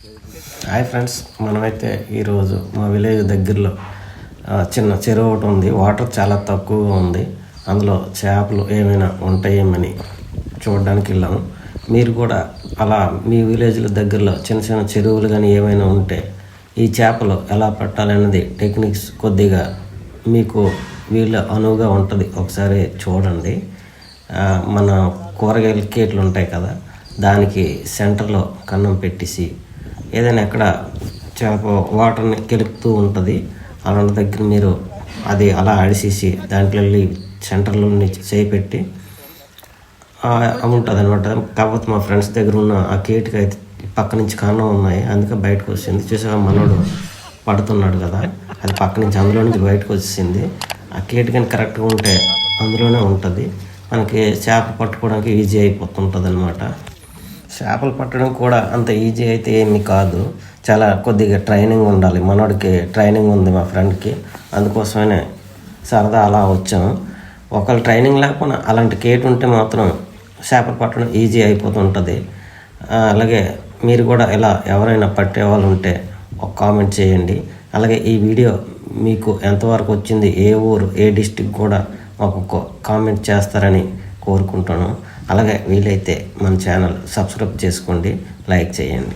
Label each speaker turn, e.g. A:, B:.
A: Hi friends, మనమైతే ఈరోజు మా విలేజ్ దగ్గరలో చిన్న చెరువు ఒకటి ఉంది. వాటర్ చాలా తక్కువగా ఉంది. అందులో చేపలు ఏమైనా ఉంటాయేమని చూడడానికి వెళ్ళాము. మీరు కూడా అలా మీ విలేజ్ల దగ్గరలో చిన్న చిన్న చెరువులు కానీ ఏమైనా ఉంటే ఈ చేపలు ఎలా పట్టాలనేది టెక్నిక్స్ కొద్దిగా మీకు వీళ్ళు అనువుగా ఉంటుంది. ఒకసారి చూడండి. మన కూరగాయల కేట్లు ఉంటాయి కదా, దానికి సెంటర్లో కన్నం పెట్టేసి ఏదైనా ఎక్కడ చేప వాటర్ని కెలుపుతూ ఉంటుంది. అలాంటి దగ్గర మీరు అది అలా అడిసేసి దాంట్లో వెళ్ళి సెంటర్లో చేపెట్టి ఉంటుంది అనమాట. కాకపోతే మా ఫ్రెండ్స్ దగ్గర ఉన్న ఆ కేటుకి అయితే పక్క నుంచి కన్నం ఉన్నాయి, అందుకే బయటకు వచ్చింది. చూసాక మనోడు పడుతున్నాడు కదా, అది పక్క నుంచి అందులో నుంచి బయటకు వచ్చేసింది. ఆ కేటు కానీ కరెక్ట్గా ఉంటే అందులోనే ఉంటుంది. మనకి చేప పట్టుకోవడానికి ఈజీ అయిపోతుంటుంది అనమాట. చేపలు పట్టడం కూడా అంత ఈజీ అయితే ఏమీ కాదు, చాలా కొద్దిగా ట్రైనింగ్ ఉండాలి. మనోడికి ట్రైనింగ్ ఉంది, మా ఫ్రెండ్కి. అందుకోసమే సరదా అలా వచ్చాము. ఒకళ్ళు ట్రైనింగ్ లేకపోయినా అలాంటి కేటు ఉంటే మాత్రం చేపలు పట్టడం ఈజీ అయిపోతుంటుంది. అలాగే మీరు కూడా ఇలా ఎవరైనా పట్టే వాళ్ళు ఉంటే ఒక కామెంట్ చేయండి. అలాగే ఈ వీడియో మీకు ఎంతవరకు వచ్చింది, ఏ ఊరు ఏ డిస్టిక్ కూడా మాకు కామెంట్ చేస్తారని కోరుకుంటాను. అలాగే వీలైతే మన ఛానల్ సబ్స్క్రైబ్ చేసుకోండి, లైక్ చేయండి.